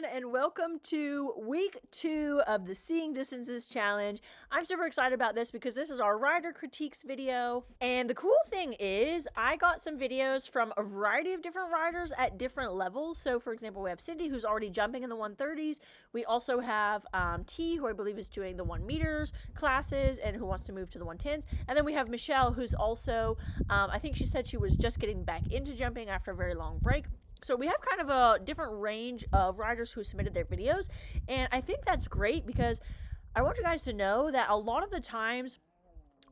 everyone, and welcome to week 2 of the Seeing Distances Challenge. I'm super excited about this because this is our rider critiques video. And the cool thing is, I got some videos from a variety of different riders at different levels. So, for example, we have Cindy, who's already jumping in the 130s. We also have T, who I believe is doing the 1 meters classes and who wants to move to the 110s. And then we have Michelle, who's also, I think she said she was just getting back into jumping after a very long break. So we have kind of a different range of riders who submitted their videos, and I think that's great because I want you guys to know that a lot of the times,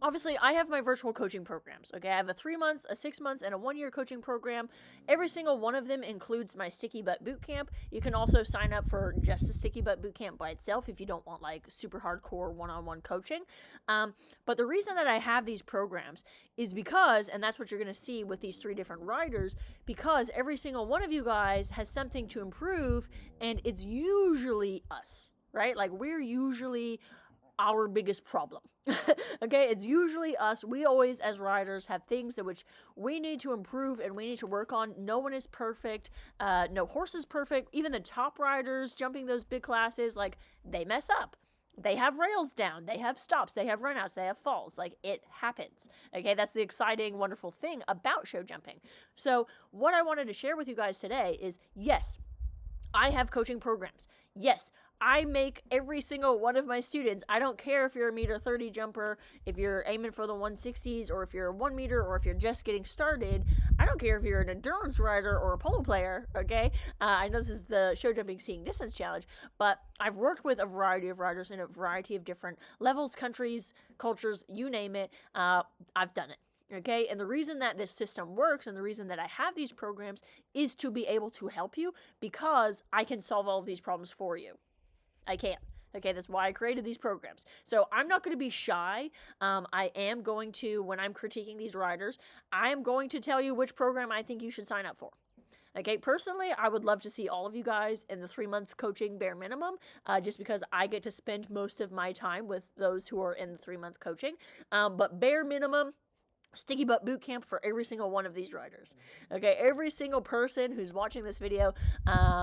obviously, I have my virtual coaching programs, okay? I have a 3 months, a 6 months, and a 1-year coaching program. Every single one of them includes my Sticky Butt Bootcamp. You can also sign up for just the Sticky Butt Bootcamp by itself if you don't want, like, super hardcore one-on-one coaching. But the reason that I have these programs is because, and that's what you're going to see with these 3 different riders, because every single one of you guys has something to improve, and it's usually us, right? Like, we're usually our biggest problem. Okay, it's usually us. We always, as riders, have things that which we need to improve and we need to work on. No one is perfect. No horse is perfect. Even the top riders jumping those big classes, like, they mess up. They have rails down. They have stops. They have runouts. They have falls. Like, it happens. Okay, that's the exciting, wonderful thing about show jumping. So what I wanted to share with you guys today is, yes, I have coaching programs. Yes, I make every single one of my students, I don't care if you're a 1.30 meter jumper, if you're aiming for the 160s, or if you're a 1 meter, or if you're just getting started. I don't care if you're an endurance rider or a polo player, okay? I know this is the Show Jumping Seeing Distance Challenge, but I've worked with a variety of riders in a variety of different levels, countries, cultures, you name it. I've done it. Okay, and the reason that this system works and the reason that I have these programs is to be able to help you because I can solve all of these problems for you. I can. Okay, that's why I created these programs. So I'm not going to be shy. I am going to, when I'm critiquing these riders, I am going to tell you which program I think you should sign up for. Okay, personally, I would love to see all of you guys in the 3 months coaching bare minimum, just because I get to spend most of my time with those who are in the 3-month coaching. But bare minimum, Sticky Butt Bootcamp for every single one of these riders. Okay, every single person who's watching this video,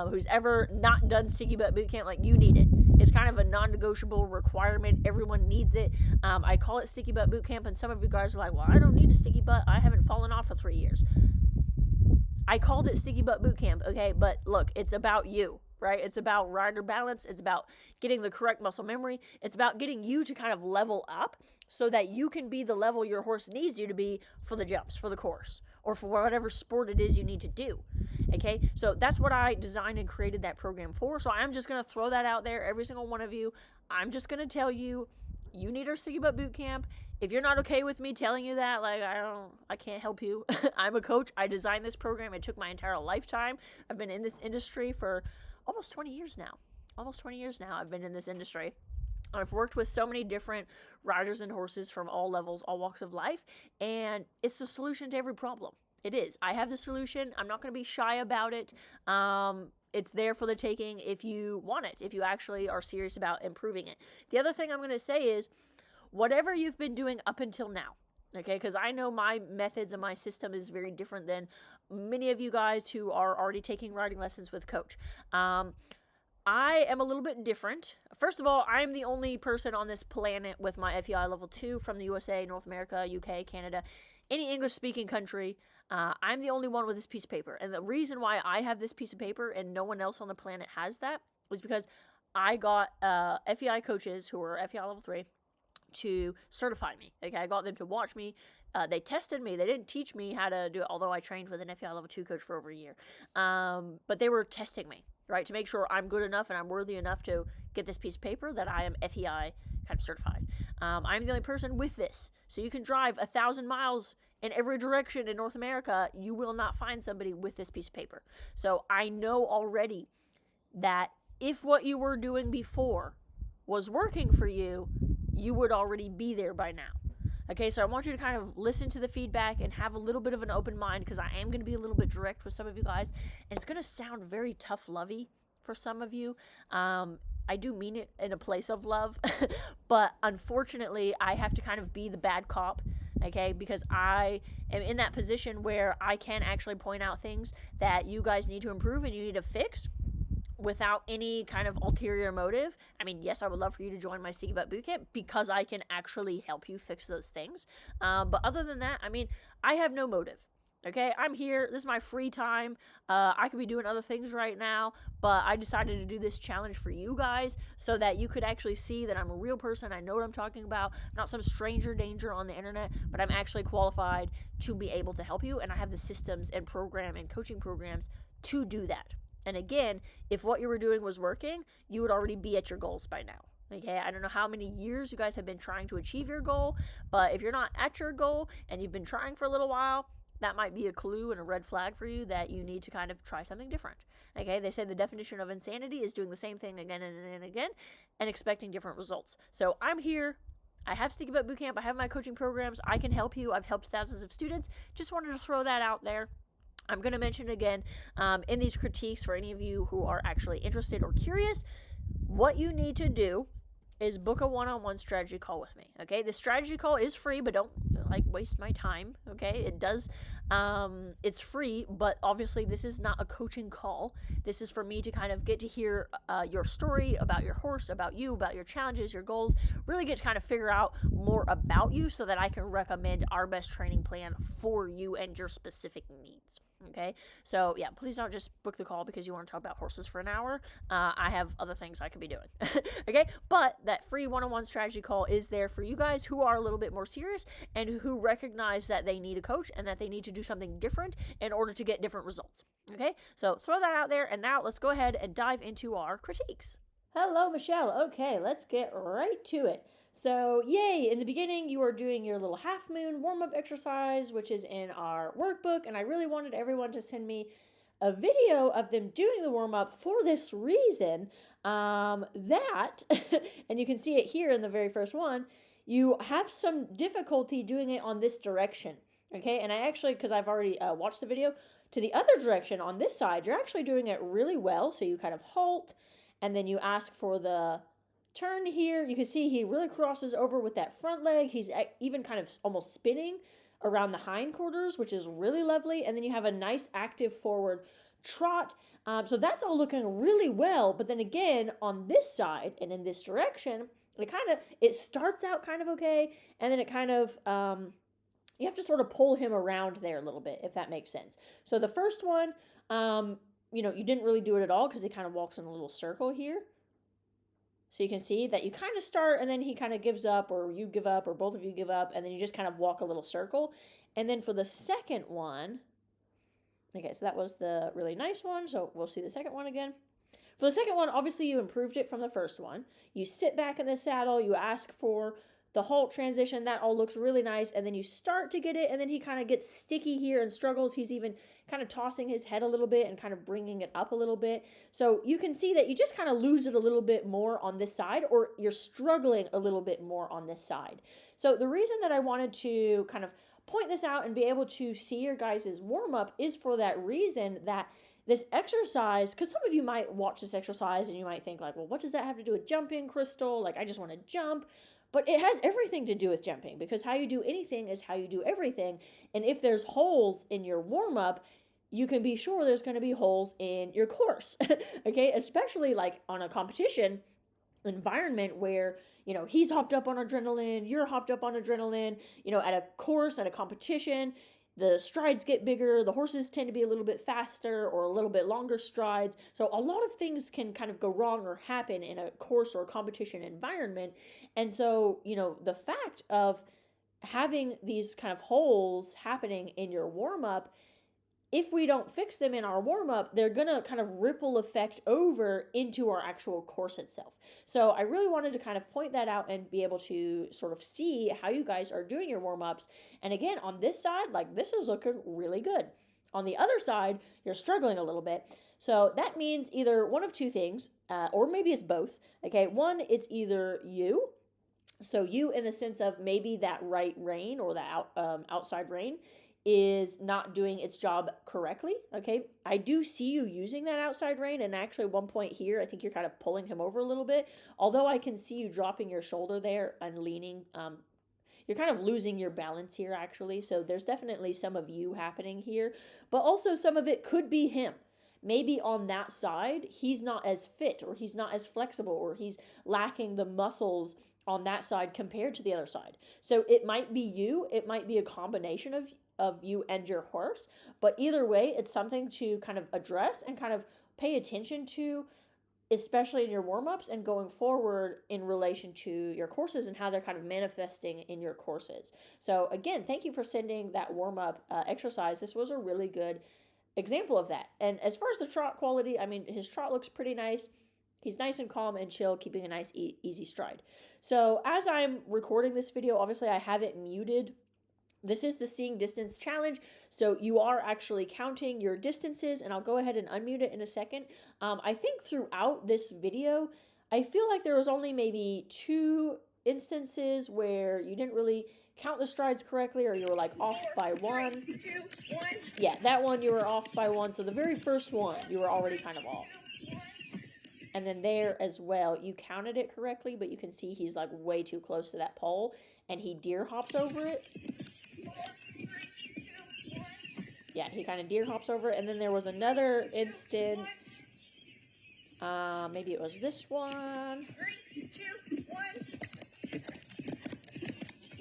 who's ever not done Sticky Butt Bootcamp, like, you need it. It's kind of a non-negotiable requirement. Everyone needs it. I call it Sticky Butt Bootcamp, and some of you guys are like, well, I don't need a sticky butt. I haven't fallen off for 3 years. I called it Sticky Butt Bootcamp, okay? But look, it's about you, right? It's about rider balance. It's about getting the correct muscle memory. It's about getting you to kind of level up so that you can be the level your horse needs you to be for the jumps, for the course, or for whatever sport it is you need to do, okay? So that's what I designed and created that program for. So I'm just going to throw that out there, every single one of you. I'm just going to tell you, you need our Sticky Butt Bootcamp. If you're not okay with me telling you that, like, I can't help you. I'm a coach. I designed this program. It took my entire lifetime. I've been in this industry for almost 20 years now. Almost 20 years now I've been in this industry. I've worked with so many different riders and horses from all levels, all walks of life, and it's the solution to every problem. It is. I have the solution. I'm not going to be shy about it. It's there for the taking if you want it, if you actually are serious about improving it. The other thing I'm going to say is, whatever you've been doing up until now, okay, because I know my methods and my system is very different than many of you guys who are already taking riding lessons with Coach. I am a little bit different. First of all, I'm the only person on this planet with my FEI level 2 from the USA, North America, UK, Canada, any English-speaking country. I'm the only one with this piece of paper. And the reason why I have this piece of paper and no one else on the planet has that is because I got FEI coaches who are FEI level 3 to certify me. Okay, I got them to watch me. They tested me. They didn't teach me how to do it, although I trained with an FEI level 2 coach for over a year. But they were testing me, right, to make sure I'm good enough and I'm worthy enough to get this piece of paper that I am FEI kind of certified. I'm the only person with this. So you can drive 1,000 miles in every direction in North America. You will not find somebody with this piece of paper. So I know already that if what you were doing before was working for you, you would already be there by now. Okay, so I want you to kind of listen to the feedback and have a little bit of an open mind, because I am going to be a little bit direct with some of you guys, and it's going to sound very tough-lovey for some of you. I do mean it in a place of love, but unfortunately, I have to kind of be the bad cop, okay, because I am in that position where I can actually point out things that you guys need to improve and you need to fix. without any kind of ulterior motive. I mean, yes, I would love for you to join my Sticky Butt Bootcamp because I can actually help you fix those things. But other than that, I mean, I have no motive. Okay, I'm here. This is my free time. I could be doing other things right now, but I decided to do this challenge for you guys so that you could actually see that I'm a real person. I know what I'm talking about. I'm not some stranger danger on the internet, but I'm actually qualified to be able to help you, and I have the systems and program and coaching programs to do that. And again, if what you were doing was working, you would already be at your goals by now. Okay, I don't know how many years you guys have been trying to achieve your goal, but if you're not at your goal and you've been trying for a little while, that might be a clue and a red flag for you that you need to kind of try something different. Okay, they say the definition of insanity is doing the same thing again and again and expecting different results. So I'm here. I have Sticky Butt Bootcamp. I have my coaching programs. I can help you. I've helped thousands of students. Just wanted to throw that out there. I'm going to mention again in these critiques for any of you who are actually interested or curious, what you need to do is book a one-on-one strategy call with me. Okay, the strategy call is free, but don't waste my time. Okay, it does it's free, but obviously this is not a coaching call. This is for me to kind of get to hear your story about your horse, about you, about your challenges, your goals, really get to kind of figure out more about you so that I can recommend our best training plan for you and your specific needs. Okay, so yeah, please don't just book the call because you want to talk about horses for an hour. I have other things I could be doing. Okay, but that free one-on-one strategy call is there for you guys who are a little bit more serious and who recognize that they need a coach and that they need to do something different in order to get different results. Okay, so throw that out there, and now let's go ahead and dive into our critiques. Hello, Michelle. Okay, let's get right to it. So, yay, in the beginning, you are doing your little half moon warm-up exercise, which is in our workbook, and I really wanted everyone to send me a video of them doing the warm-up for this reason, that, and you can see it here in the very first one, you have some difficulty doing it on this direction, okay? And I actually, because I've already watched the video, to the other direction on this side, you're actually doing it really well, so you kind of halt, and then you ask for the turn here. You can see he really crosses over with that front leg. He's even kind of almost spinning around the hindquarters, which is really lovely. And then you have a nice active forward trot. So that's all looking really well. But then again, on this side and in this direction, it starts out kind of okay. And then it kind of, you have to sort of pull him around there a little bit, if that makes sense. So the first one, you didn't really do it at all because he kind of walks in a little circle here. So you can see that you kind of start and then he kind of gives up, or you give up, or both of you give up, and then you just kind of walk a little circle. And then for the second one, okay, so that was the really nice one. So we'll see the second one again. For the second one, obviously you improved it from the first one. You sit back in the saddle, you ask for the halt transition, that all looks really nice, and then you start to get it, and then he kind of gets sticky here and struggles. He's even kind of tossing his head a little bit and kind of bringing it up a little bit. So you can see that you just kind of lose it a little bit more on this side, or you're struggling a little bit more on this side. So the reason that I wanted to kind of point this out and be able to see your guys' warm-up is for that reason, that this exercise, because some of you might watch this exercise and you might think like, well, what does that have to do with jumping, Crystal? Like, I just want to jump. But it has everything to do with jumping, because how you do anything is how you do everything. And if there's holes in your warm-up, you can be sure there's going to be holes in your course. Okay, especially like on a competition environment where, he's hopped up on adrenaline, you're hopped up on adrenaline, at a course, at a competition, the strides get bigger, the horses tend to be a little bit faster or a little bit longer strides. So a lot of things can kind of go wrong or happen in a course or competition environment. And so, the fact of having these kind of holes happening in your warm-up, if we don't fix them in our warm-up, they're going to kind of ripple effect over into our actual course itself. So I really wanted to kind of point that out and be able to sort of see how you guys are doing your warm-ups. And again, on this side, like, this is looking really good. On the other side, you're struggling a little bit. So that means either one of two things, or maybe it's both. Okay, one, it's either you. So you in the sense of maybe that right rein or that outside rein is not doing its job correctly. Okay, I do see you using that outside rein, and actually at one point here, I think you're kind of pulling him over a little bit, although I can see you dropping your shoulder there and leaning. You're kind of losing your balance here, actually, so there's definitely some of you happening here, but also some of it could be him. maybe on that side, he's not as fit, or he's not as flexible, or he's lacking the muscles on that side compared to the other side. So it might be you, it might be a combination of you and your horse, but either way, it's something to kind of address and kind of pay attention to, especially in your warm-ups and going forward in relation to your courses and how they're kind of manifesting in your courses. So again, thank you for sending that warm-up exercise. This was a really good example of that. And as far as the trot quality, I mean, his trot looks pretty nice. He's nice and calm and chill, keeping a nice easy stride. So as I'm recording this video, obviously I have it muted. This is the Seeing Distance Challenge, so you are actually counting your distances, and I'll go ahead and unmute it in a second. I think throughout this video, I feel like there was only maybe 2 instances where you didn't really count the strides correctly, or you were like off by 1. 3, 2, 1. Yeah, that one you were off by 1, so the very first one you were already kind of off. And then there as well, you counted it correctly, but you can see he's like way too close to that pole, and he deer hops over it. Yeah, he kind of deer hops over it. And then there was another instance. Maybe it was this one. 3, 2, 1.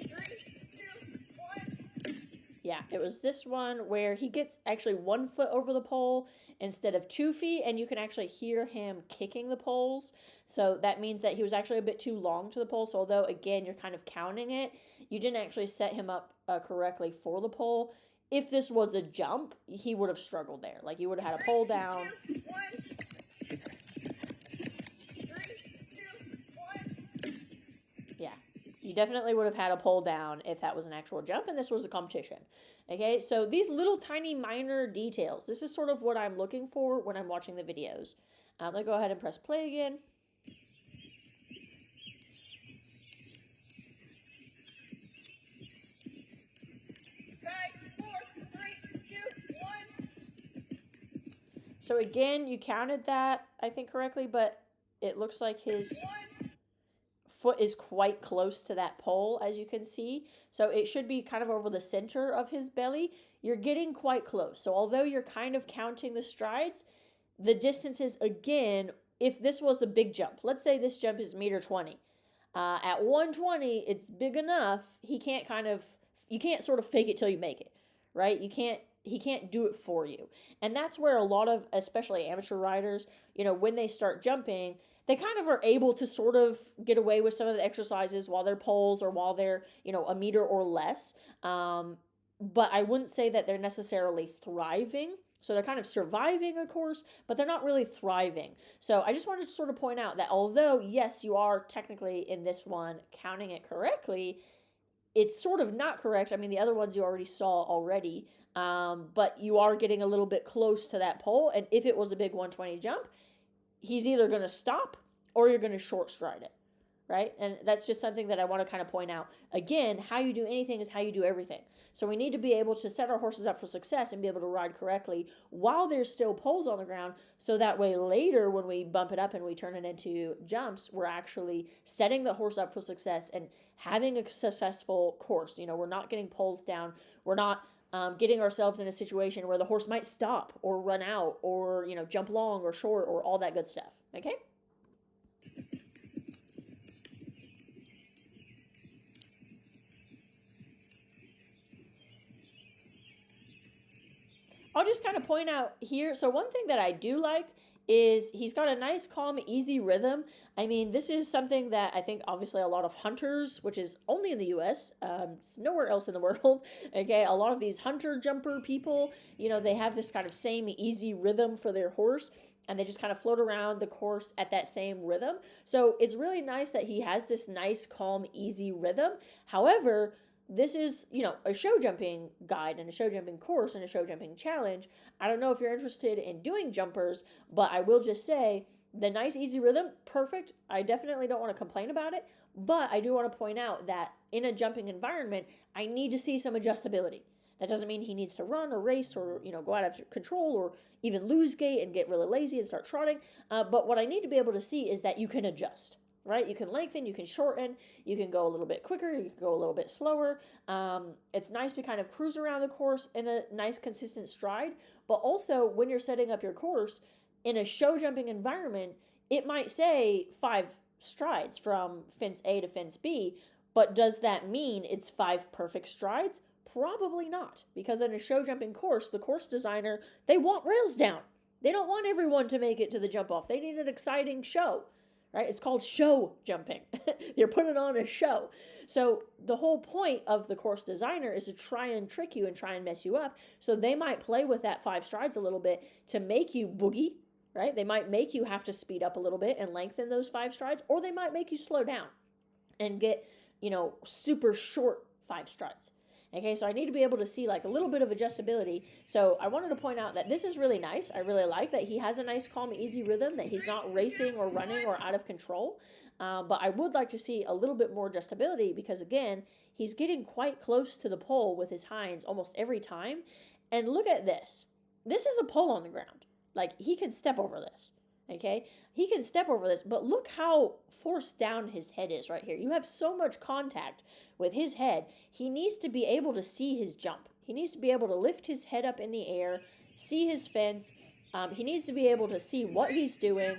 3, 2, 1. Yeah, it was this one where he gets actually 1 foot over the pole instead of 2 feet, and you can actually hear him kicking the poles. So that means that he was actually a bit too long to the pole. So although, again, you're kind of counting it, you didn't actually set him up correctly for the pole. If this was a jump, he would have struggled there. Like, you would have had a pole down. 3, 2, 1. 3, 2, 1. Yeah, you definitely would have had a pole down if that was an actual jump and this was a competition. Okay, so these little tiny minor details, this is sort of what I'm looking for when I'm watching the videos. Let me go ahead and press play again. So again, you counted that, I think, correctly, but it looks like his foot is quite close to that pole, as you can see. So it should be kind of over the center of his belly. You're getting quite close. So although you're kind of counting the strides, the distances, again, if this was a big jump, let's say this jump is 1.20 meters. At 120, it's big enough. You can't sort of fake it till you make it, right? He can't do it for you. And that's where a lot of, especially amateur riders, when they start jumping, they kind of are able to sort of get away with some of the exercises while they're poles or while they're, 1 meter or less. But I wouldn't say that they're necessarily thriving. So they're kind of surviving, of course, but they're not really thriving. So I just wanted to sort of point out that although, yes, you are technically in this one counting it correctly, it's sort of not correct. I mean, the other ones you already saw already. But you are getting a little bit close to that pole, and if it was a big 120 jump, he's either going to stop or you're going to short stride it, right? And that's just something that I want to kind of point out. Again, how you do anything is how you do everything. So we need to be able to set our horses up for success and be able to ride correctly while there's still poles on the ground, so that way later when we bump it up and we turn it into jumps, we're actually setting the horse up for success and having a successful course. We're not getting poles down. We're not getting ourselves in a situation where the horse might stop or run out or, jump long or short or all that good stuff. Okay? I'll just kind of point out here. So one thing that I do like is he's got a nice, calm, easy rhythm. I mean, this is something that I think obviously a lot of hunters, which is only in the US, it's nowhere else in the world, okay? A lot of these hunter jumper people, they have this kind of same easy rhythm for their horse, and they just kind of float around the course at that same rhythm. So it's really nice that he has this nice, calm, easy rhythm. However, this is, a show jumping guide and a show jumping course and a show jumping challenge. I don't know if you're interested in doing jumpers, but I will just say the nice, easy rhythm, perfect. I definitely don't want to complain about it, but I do want to point out that in a jumping environment, I need to see some adjustability. That doesn't mean he needs to run or race or, go out of control or even lose gait and get really lazy and start trotting. But what I need to be able to see is that you can adjust. right? You can lengthen, you can shorten, you can go a little bit quicker, you can go a little bit slower. It's nice to kind of cruise around the course in a nice consistent stride, but also when you're setting up your course in a show jumping environment, it might say 5 strides from fence A to fence B, but does that mean it's 5 perfect strides? Probably not, because in a show jumping course, the course designer, they want rails down. They don't want everyone to make it to the jump off. They need an exciting show, right? It's called show jumping. You're putting on a show. So the whole point of the course designer is to try and trick you and try and mess you up. So they might play with that 5 strides a little bit to make you boogie, right? They might make you have to speed up a little bit and lengthen those 5 strides, or they might make you slow down and get, super short 5 strides. Okay, so I need to be able to see like a little bit of adjustability. So I wanted to point out that this is really nice. I really like that he has a nice, calm, easy rhythm, that he's not racing or running or out of control. But I would like to see a little bit more adjustability because, again, he's getting quite close to the pole with his hinds almost every time. And look at this. This is a pole on the ground. Like, he can step over this. Okay, he can step over this, but look how forced down his head is right here. You have so much contact with his head. He needs to be able to see his jump. He needs to be able to lift his head up in the air, see his fence. He needs to be able to see what he's doing.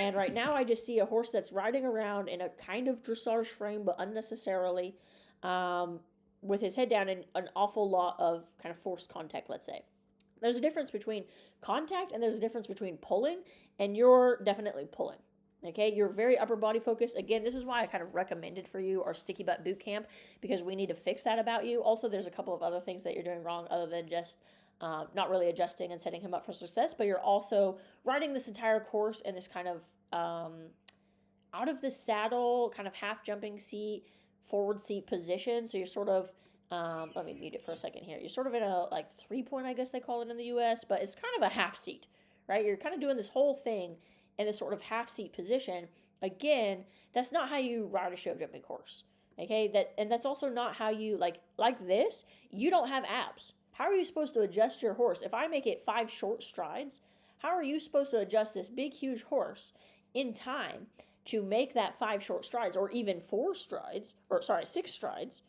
And right now I just see a horse that's riding around in a kind of dressage frame, but unnecessarily, with his head down and an awful lot of kind of forced contact, let's say. There's a difference between contact and there's a difference between pulling, and you're definitely pulling. Okay, you're very upper body focused. Again, this is why I kind of recommended for you our Sticky Butt Boot Camp, because we need to fix that about you. Also, there's a couple of other things that you're doing wrong other than just not really adjusting and setting him up for success, but you're also riding this entire course in this kind of out of the saddle, kind of half jumping seat, forward seat position. So you're sort of, let me mute it for a second here. You're sort of in a like 3-point, I guess they call it in the US, but it's kind of a half seat, right? You're kind of doing this whole thing in this sort of half seat position. Again, that's not how you ride a show jumping course. Okay, that's also not how you like this. You don't have abs. How are you supposed to adjust your horse? If I make it 5 short strides, how are you supposed to adjust this big, huge horse in time to make that 5 short strides, or even 4 strides, or sorry, 6 strides?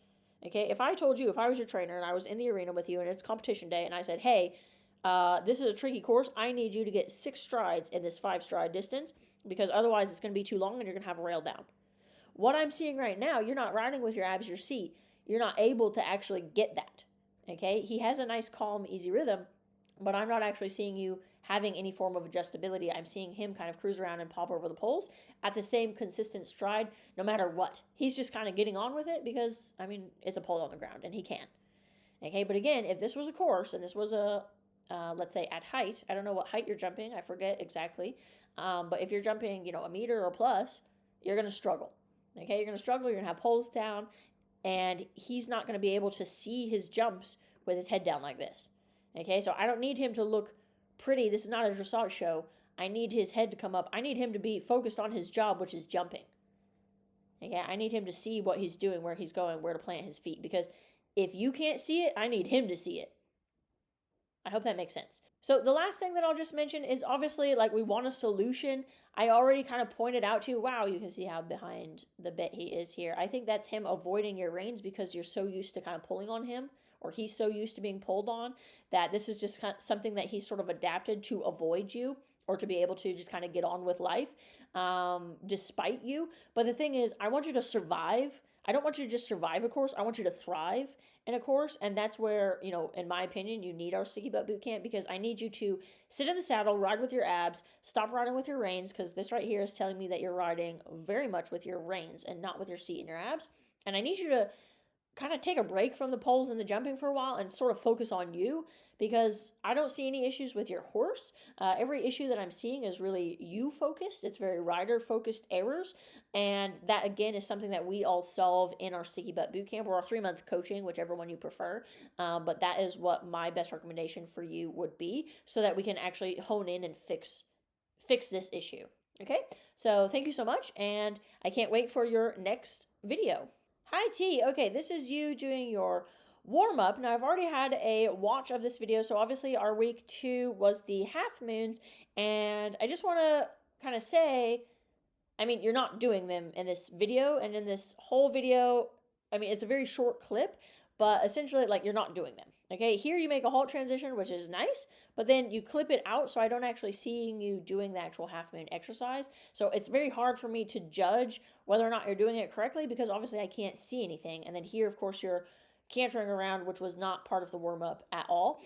Okay, if I told you, if I was your trainer and I was in the arena with you and it's competition day and I said, hey, this is a tricky course, I need you to get 6 strides in this 5 stride distance, because otherwise it's going to be too long and you're going to have a rail down. What I'm seeing right now, you're not riding with your abs, your seat. You're not able to actually get that. Okay, he has a nice, calm, easy rhythm, but I'm not actually seeing you having any form of adjustability. I'm seeing him kind of cruise around and pop over the poles at the same consistent stride, no matter what. He's just kind of getting on with it because, I mean, it's a pole on the ground and he can. Okay, but again, if this was a course and this was a, let's say at height, I don't know what height you're jumping, I forget exactly, but if you're jumping, a meter or plus, you're going to struggle. Okay, you're going to struggle, you're going to have poles down, and he's not going to be able to see his jumps with his head down like this. Okay, so I don't need him to look pretty. This is not a dressage show. I need his head to come up. I need him to be focused on his job, which is jumping. Okay, I need him to see what he's doing, where he's going, where to plant his feet, because if you can't see it, I need him to see it. I hope that makes sense. So the last thing that I'll just mention is obviously, like, we want a solution. I already kind of pointed out to you, wow, you can see how behind the bit he is here. I think that's him avoiding your reins because you're so used to kind of pulling on him, or he's so used to being pulled on, that this is just kind of something that he's sort of adapted to avoid you, or to be able to just kind of get on with life despite you. But the thing is, I want you to survive. I don't want you to just survive a course. I want you to thrive in a course. And that's where, in my opinion, you need our Sticky Butt Boot Camp, because I need you to sit in the saddle, ride with your abs, stop riding with your reins, because this right here is telling me that you're riding very much with your reins and not with your seat and your abs. And I need you to kind of take a break from the poles and the jumping for a while and sort of focus on you, because I don't see any issues with your horse. Every issue that I'm seeing is really you focused. It's very rider focused errors. And that, again, is something that we all solve in our Sticky Butt Boot Camp or our 3-month coaching, whichever one you prefer. But that is what my best recommendation for you would be, so that we can actually hone in and fix this issue. Okay, so thank you so much, and I can't wait for your next video. Hi T, okay, this is you doing your warm-up. Now I've already had a watch of this video, so obviously our week 2 was the half moons, and I just want to kind of say, I mean, you're not doing them in this video, and in this whole video, I mean, it's a very short clip, but essentially, like, you're not doing them. Okay, here you make a halt transition, which is nice, but then you clip it out, so I don't actually see you doing the actual half moon exercise. So it's very hard for me to judge whether or not you're doing it correctly, because obviously I can't see anything. And then here, of course, you're cantering around, which was not part of the warm-up at all.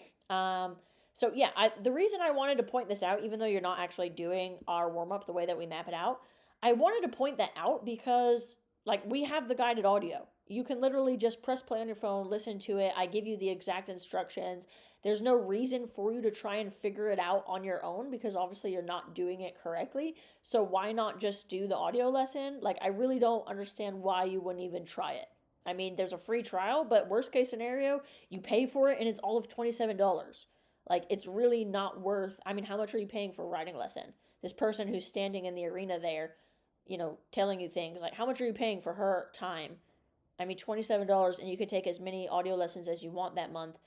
So yeah, the reason I wanted to point this out, even though you're not actually doing our warm-up the way that we map it out, I wanted to point that out because, like, we have the guided audio. You can literally just press play on your phone, listen to it. I give you the exact instructions. There's no reason for you to try and figure it out on your own, because obviously you're not doing it correctly. So why not just do the audio lesson? Like, I really don't understand why you wouldn't even try it. I mean, there's a free trial, but worst case scenario, you pay for it and it's all of $27. Like, it's really not worth, I mean, how much are you paying for a riding lesson? This person who's standing in the arena there, you know, telling you things, like, how much are you paying for her time? I mean, $27, and you could take as many audio lessons as you want that month.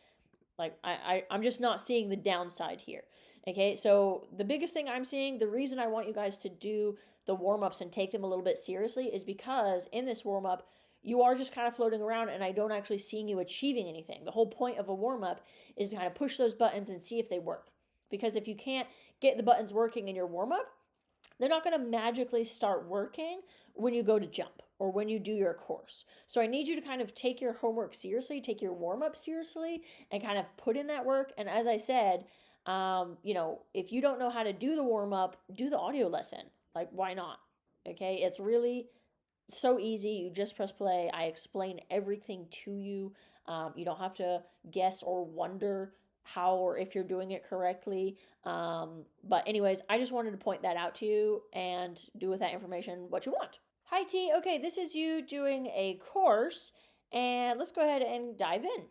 Like, I'm just not seeing the downside here. Okay, so the biggest thing I'm seeing, the reason I want you guys to do the warm-ups and take them a little bit seriously is because in this warm-up, you are just kind of floating around, and I don't actually see you achieving anything. The whole point of a warm-up is to kind of push those buttons and see if they work. Because if you can't get the buttons working in your warm-up, they're not going to magically start working when you go to jump or when you do your course. So I need you to kind of take your homework seriously, take your warm-up seriously, and kind of put in that work. And as I said, you know, if you don't know how to do the warm-up, do the audio lesson. Like, why not? Okay, it's really so easy. You just press play. I explain everything to you. You don't have to guess or wonder how or if you're doing it correctly. But anyways, I just wanted to point that out to you and do with that information what you want. Hi T, okay, this is you doing a course, and let's go ahead and dive in.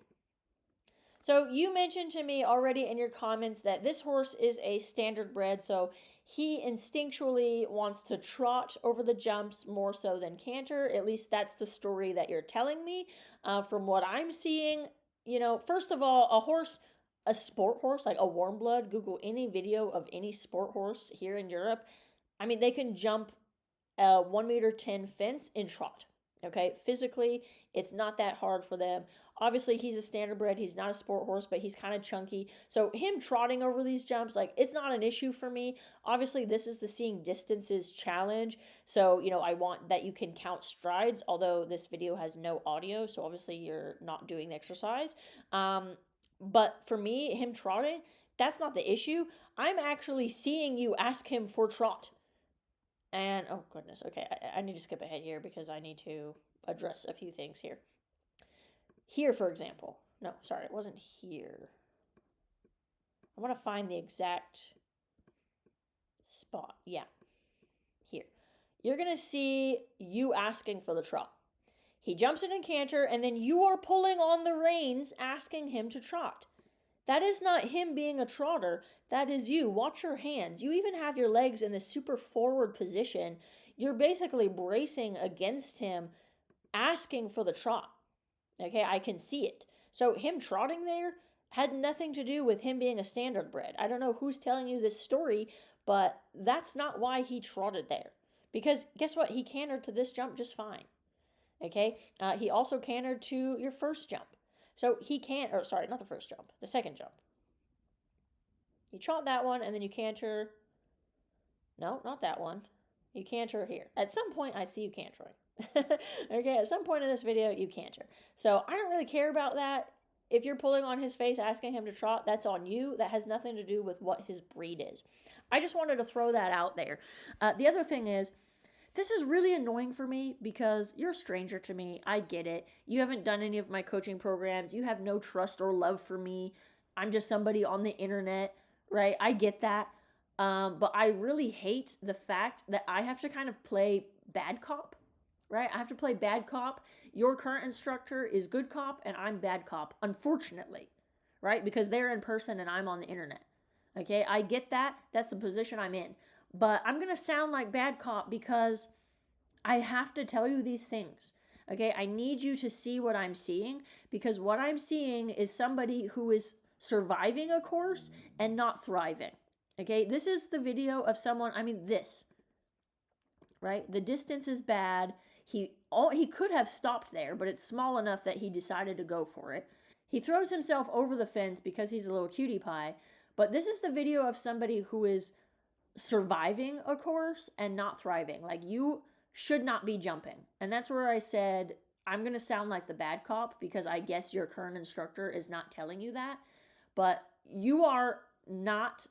So you mentioned to me already in your comments that this horse is a standard bred, so he instinctually wants to trot over the jumps more so than canter. At least that's the story that you're telling me. From what I'm seeing, you know, first of all, a sport horse, like a warm blood, Google any video of any sport horse here in Europe. I mean, they can jump a 1.10 meter fence in trot. Okay, physically, it's not that hard for them. Obviously, he's a standard bred. He's not a sport horse, but he's kind of chunky. So him trotting over these jumps, like, it's not an issue for me. Obviously, this is the Seeing Distances challenge. So, you know, I want that you can count strides, although this video has no audio. So obviously, you're not doing the exercise. But for me, him trotting, that's not the issue. I'm actually seeing you ask him for trot. And, oh goodness, okay, I need to skip ahead here because I need to address a few things here. Here, for example. No, sorry, it wasn't here. I want to find the exact spot. Yeah, here. You're going to see you asking for the trot. He jumps in and canter, and then you are pulling on the reins, asking him to trot. That is not him being a trotter. That is you. Watch your hands. You even have your legs in this super forward position. You're basically bracing against him, asking for the trot. Okay, I can see it. So him trotting there had nothing to do with him being a standard bred. I don't know who's telling you this story, but that's not why he trotted there. Because guess what? He cantered to this jump just fine. Okay, he also cantered to your first jump. So he can't, or sorry, not the first jump, the second jump. You trot that one, and then you canter. No, not that one. You canter here. At some point, I see you cantering. Okay, at some point in this video, you canter. So I don't really care about that. If you're pulling on his face, asking him to trot, that's on you. That has nothing to do with what his breed is. I just wanted to throw that out there. The other thing is, this is really annoying for me because you're a stranger to me. I get it. You haven't done any of my coaching programs. You have no trust or love for me. I'm just somebody on the internet, right? I get that. But I really hate the fact that I have to kind of play bad cop, right? I have to play bad cop. Your current instructor is good cop and I'm bad cop, unfortunately, right? Because they're in person and I'm on the internet. Okay, I get that. That's the position I'm in. But I'm going to sound like bad cop because I have to tell you these things. Okay, I need you to see what I'm seeing because what I'm seeing is somebody who is surviving a course and not thriving. Okay, this is the video of someone, I mean this, right? The distance is bad. He could have stopped there, but it's small enough that he decided to go for it. He throws himself over the fence because he's a little cutie pie. But this is the video of somebody who is surviving a course and not thriving. Like, you should not be jumping. And that's where I said, I'm going to sound like the bad cop because I guess your current instructor is not telling you that. But you are not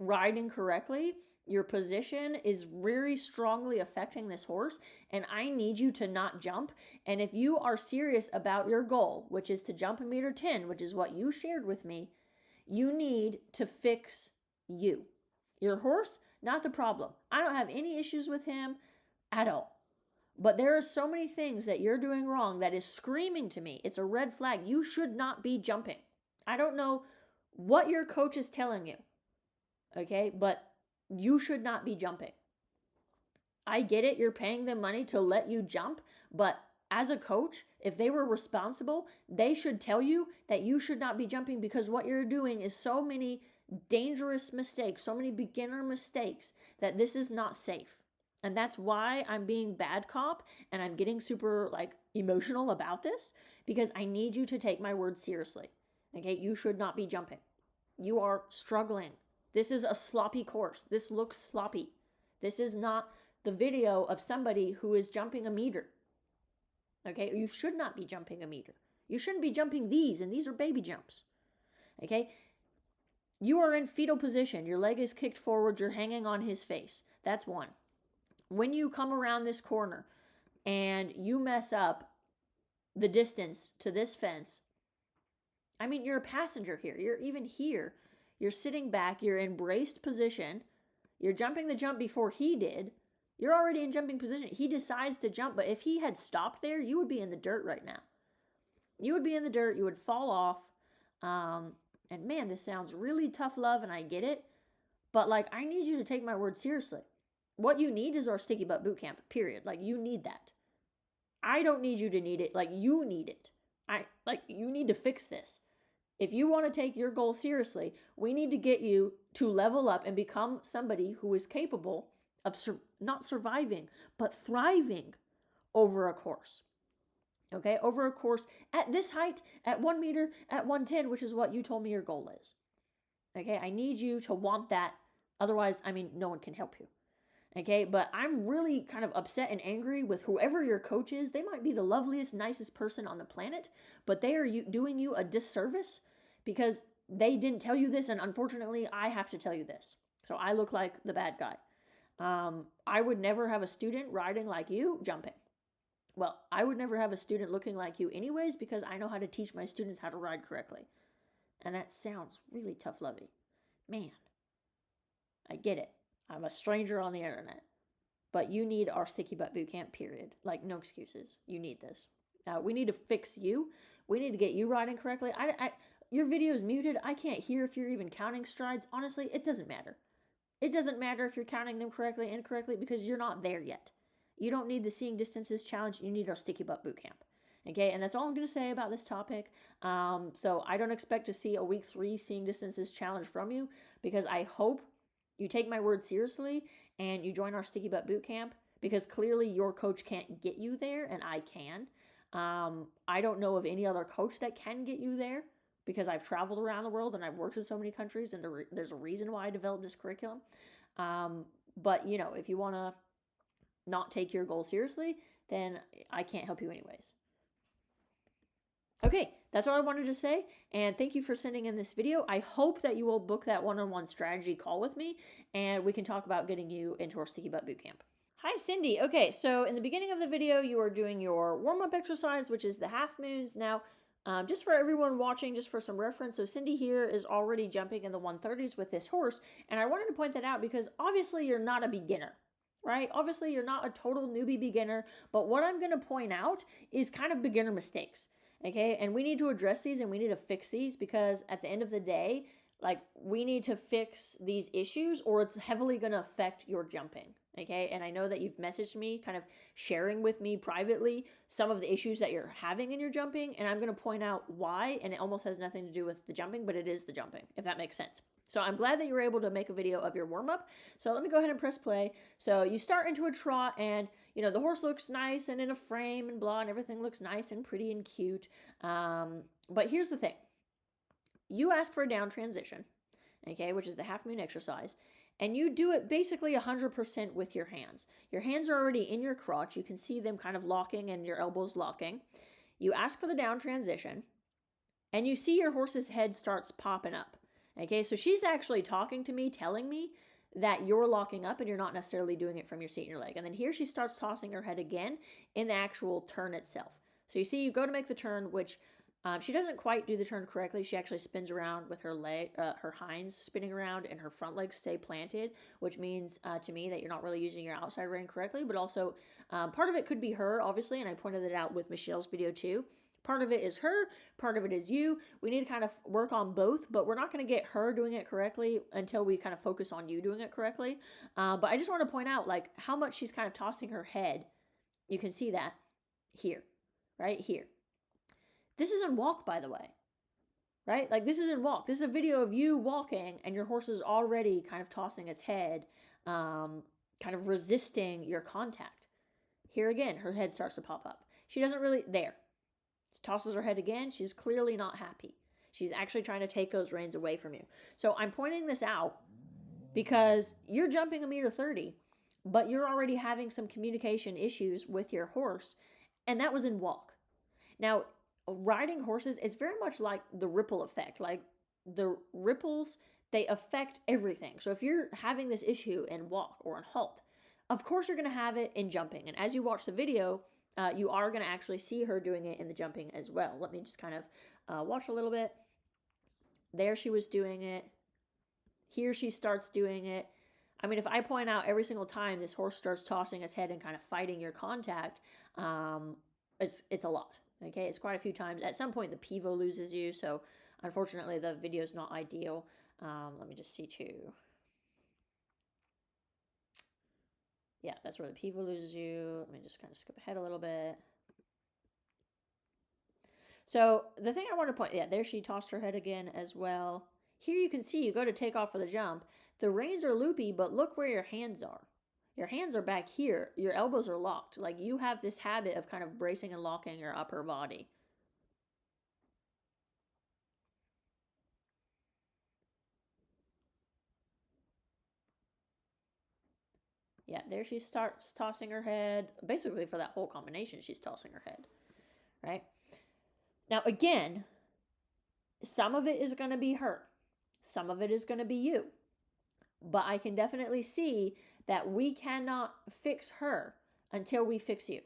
riding correctly. Your position is very strongly affecting this horse, and I need you to not jump. And if you are serious about your goal, which is to jump 1.10 m, which is what you shared with me, you need to fix you. Your horse, not the problem. I don't have any issues with him at all. But there are so many things that you're doing wrong that is screaming to me. It's a red flag. You should not be jumping. I don't know what your coach is telling you, okay? But you should not be jumping. I get it. You're paying them money to let you jump. But as a coach, if they were responsible, they should tell you that you should not be jumping because what you're doing is so many dangerous mistakes, so many beginner mistakes that this is not safe. And that's why I'm being bad cop and I'm getting super emotional about this because I need you to take my words seriously. Okay, you should not be jumping. You are struggling. This is a sloppy course. This looks sloppy. This is not the video of somebody who is jumping 1 meter. Okay, you should not be jumping 1 meter. You shouldn't be jumping these, and these are baby jumps. Okay, you are in fetal position. Your leg is kicked forward. You're hanging on his face. That's one. When you come around this corner and you mess up the distance to this fence, I mean, you're a passenger here. You're even here. You're sitting back. You're in braced position. You're jumping the jump before he did. You're already in jumping position. He decides to jump, but if he had stopped there, you would be in the dirt right now. You would be in the dirt. You would fall off. And man, this sounds really tough love, and I get it. But I need you to take my word seriously. What you need is our Sticky Butt Bootcamp, period. You need that. I don't need you to need it. You need it. You need to fix this. If you want to take your goal seriously, we need to get you to level up and become somebody who is capable of not surviving, but thriving over a course. Okay, over a course at this height, at 1 meter, at 110, which is what you told me your goal is. Okay, I need you to want that. Otherwise, no one can help you. Okay, but I'm really kind of upset and angry with whoever your coach is. They might be the loveliest, nicest person on the planet, but they are doing you a disservice because they didn't tell you this, and unfortunately, I have to tell you this. So I look like the bad guy. I would never have a student riding like you, jumping. Well, I would never have a student looking like you anyways because I know how to teach my students how to ride correctly. And that sounds really tough-lovey. Man, I get it. I'm a stranger on the internet. But you need our Sticky Butt Bootcamp, period. No excuses. You need this. We need to fix you. We need to get you riding correctly. Your video is muted. I can't hear if you're even counting strides. Honestly, it doesn't matter. It doesn't matter if you're counting them correctly, incorrectly, because you're not there yet. You don't need the Seeing Distances Challenge. You need our Sticky Butt Bootcamp. Okay, and that's all I'm going to say about this topic. So I don't expect to see a week 3 Seeing Distances Challenge from you because I hope you take my word seriously and you join our Sticky Butt Bootcamp because clearly your coach can't get you there and I can. I don't know of any other coach that can get you there because I've traveled around the world and I've worked in so many countries and there's a reason why I developed this curriculum. But, if you want to not take your goal seriously, then I can't help you anyways. Okay, that's all I wanted to say, and thank you for sending in this video. I hope that you will book that one-on-one strategy call with me, and we can talk about getting you into our Sticky Butt Bootcamp. Hi, Cindy. Okay, so in the beginning of the video, you are doing your warm-up exercise, which is the half moons. Now, just for everyone watching, just for some reference, so Cindy here is already jumping in the 130s with this horse, and I wanted to point that out because obviously you're not a beginner. Right? Obviously, you're not a total newbie beginner, but what I'm going to point out is kind of beginner mistakes. Okay, and we need to address these and we need to fix these because at the end of the day, we need to fix these issues or it's heavily going to affect your jumping. Okay, and I know that you've messaged me kind of sharing with me privately some of the issues that you're having in your jumping, and I'm going to point out why, and it almost has nothing to do with the jumping, but it is the jumping, if that makes sense. So I'm glad that you were able to make a video of your warm-up. So let me go ahead and press play. So you start into a trot and, you know, the horse looks nice and in a frame and blah, and everything looks nice and pretty and cute. But here's the thing. You ask for a down transition, okay, which is the half moon exercise, and you do it basically 100% with your hands. Your hands are already in your crotch. You can see them kind of locking and your elbows locking. You ask for the down transition, and you see your horse's head starts popping up. Okay, so she's actually talking to me, telling me that you're locking up and you're not necessarily doing it from your seat and your leg. And then here she starts tossing her head again in the actual turn itself. So you see, you go to make the turn, which she doesn't quite do the turn correctly. She actually spins around with her leg, her hinds spinning around, and her front legs stay planted, which means to me that you're not really using your outside rein correctly. But also, part of it could be her, obviously, and I pointed it out with Michelle's video too. Part of it is her, part of it is you. We need to kind of work on both, but we're not going to get her doing it correctly until we kind of focus on you doing it correctly. But I just want to point out, like, how much she's kind of tossing her head. You can see that here, right here. This isn't walk, by the way, right? Like, this isn't walk. This is a video of you walking, and your horse is already kind of tossing its head, kind of resisting your contact. Here again, her head starts to pop up. She doesn't really, there. She tosses her head again. She's clearly not happy. She's actually trying to take those reins away from you. So I'm pointing this out because you're jumping 1.30 meters, but you're already having some communication issues with your horse, and that was in walk. Now, riding horses, it's very much like the ripple effect. Like, the ripples, they affect everything. So if you're having this issue in walk or in halt, of course you're going to have it in jumping. And as you watch the video, you are going to actually see her doing it in the jumping as well. Let me just kind of watch a little bit. There she was doing it. Here she starts doing it. I mean, if I point out every single time this horse starts tossing its head and kind of fighting your contact, it's a lot. Okay, it's quite a few times. At some point, the pivot loses you, so unfortunately, the video is not ideal. Let me just see too. Yeah, that's where the pivot loses you. Let me just kind of skip ahead a little bit. So the thing I want to point, yeah, there she tossed her head again as well. Here you can see, you go to take off for the jump. The reins are loopy, but look where your hands are. Your hands are back here. Your elbows are locked. Like, you have this habit of kind of bracing and locking your upper body. Yeah, there she starts tossing her head. Basically, for that whole combination, she's tossing her head, right? Now, again, some of it is going to be her. Some of it is going to be you. But I can definitely see that we cannot fix her until we fix you.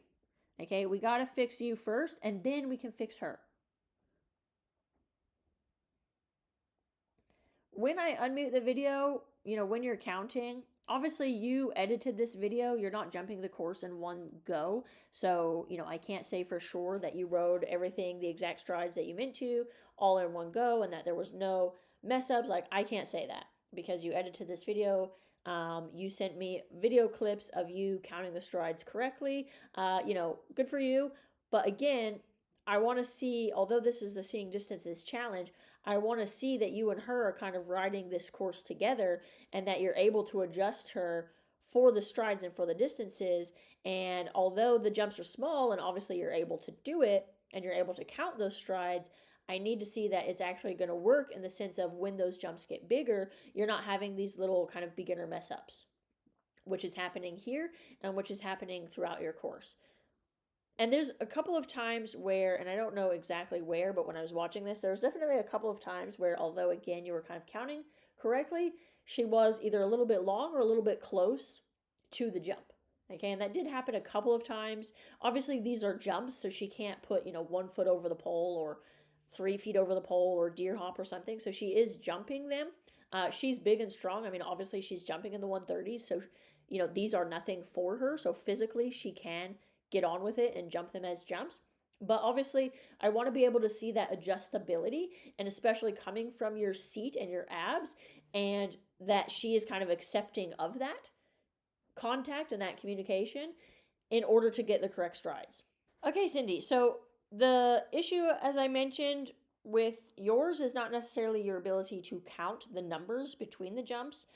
Okay, we got to fix you first, and then we can fix her. When I unmute the video, you know, when you're counting, obviously you edited this video. You're not jumping the course in one go. So, you know, I can't say for sure that you rode everything, the exact strides that you meant to, all in one go, and that there was no mess ups. Like, I can't say that because you edited this video. You sent me video clips of you counting the strides correctly. You know, good for you. But again, I want to see, although this is the Seeing Distances challenge, I want to see that you and her are kind of riding this course together and that you're able to adjust her for the strides and for the distances. And although the jumps are small and obviously you're able to do it and you're able to count those strides, I need to see that it's actually going to work in the sense of when those jumps get bigger, you're not having these little kind of beginner mess ups, which is happening here and which is happening throughout your course. And there's a couple of times where, and I don't know exactly where, but when I was watching this, there was definitely a couple of times where, although again you were kind of counting correctly, she was either a little bit long or a little bit close to the jump. Okay, and that did happen a couple of times. Obviously, these are jumps, so she can't put, you know, 1 foot over the pole or 3 feet over the pole or deer hop or something. So she is jumping them. She's big and strong. I mean, obviously she's jumping in the 130s, so, you know, these are nothing for her. So physically she can get on with it and jump them as jumps. But obviously, I want to be able to see that adjustability, and especially coming from your seat and your abs, and that she is kind of accepting of that contact and that communication in order to get the correct strides. Okay, Cindy, so the issue, as I mentioned, with yours is not necessarily your ability to count the numbers between the jumps.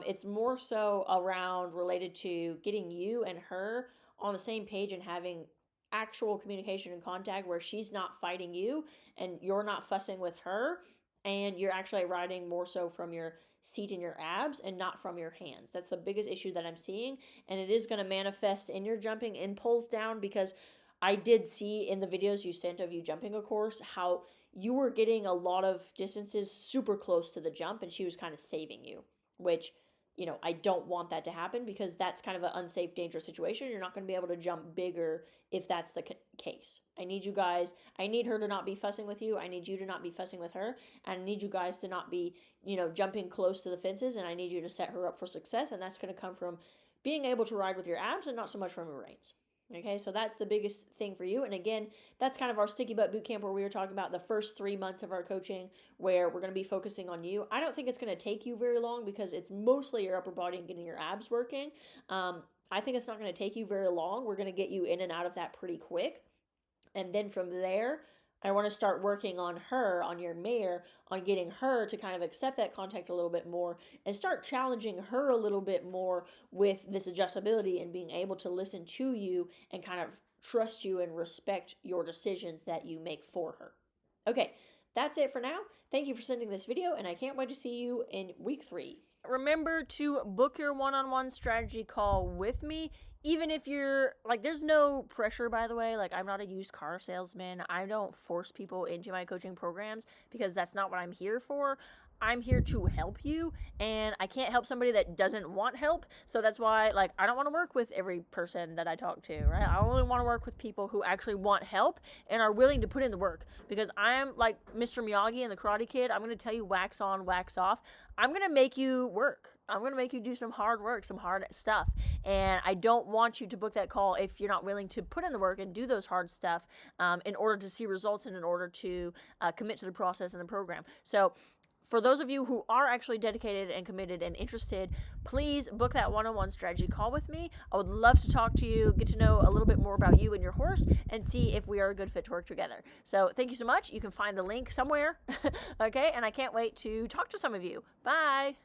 It's more so around related to getting you and her on the same page and having actual communication and contact where she's not fighting you and you're not fussing with her, and you're actually riding more so from your seat and your abs and not from your hands. That's the biggest issue that I'm seeing, and it is going to manifest in your jumping and pulls down, because I did see in the videos you sent of you jumping a course how you were getting a lot of distances super close to the jump and she was kind of saving you, which, I don't want that to happen, because that's kind of an unsafe, dangerous situation. You're not going to be able to jump bigger if that's the case. I need her to not be fussing with you. I need you to not be fussing with her. And I need you guys to not be, jumping close to the fences. And I need you to set her up for success. And that's going to come from being able to ride with your abs and not so much from your reins. Okay, so that's the biggest thing for you. And again, that's kind of our Sticky Butt Bootcamp, where we were talking about the first 3 months of our coaching, where we're going to be focusing on you. I don't think it's going to take you very long, because it's mostly your upper body and getting your abs working. I think it's not going to take you very long. We're going to get you in and out of that pretty quick. And then from there, I want to start working on her, on your mare, on getting her to kind of accept that contact a little bit more and start challenging her a little bit more with this adjustability and being able to listen to you and kind of trust you and respect your decisions that you make for her. Okay, that's it for now. Thank you for sending this video, and I can't wait to see you in week 3. Remember to book your one-on-one strategy call with me. Even if you're, there's no pressure, by the way. I'm not a used car salesman. I don't force people into my coaching programs, because that's not what I'm here for. I'm here to help you, and I can't help somebody that doesn't want help. So that's why, I don't want to work with every person that I talk to, right? I only want to work with people who actually want help and are willing to put in the work, because I'm like Mr. Miyagi and the Karate Kid. I'm going to tell you wax on, wax off. I'm going to make you work. I'm going to make you do some hard work, some hard stuff. And I don't want you to book that call if you're not willing to put in the work and do those hard stuff in order to see results and in order to commit to the process and the program. So for those of you who are actually dedicated and committed and interested, please book that one-on-one strategy call with me. I would love to talk to you, get to know a little bit more about you and your horse, and see if we are a good fit to work together. So thank you so much. You can find the link somewhere. Okay, and I can't wait to talk to some of you. Bye.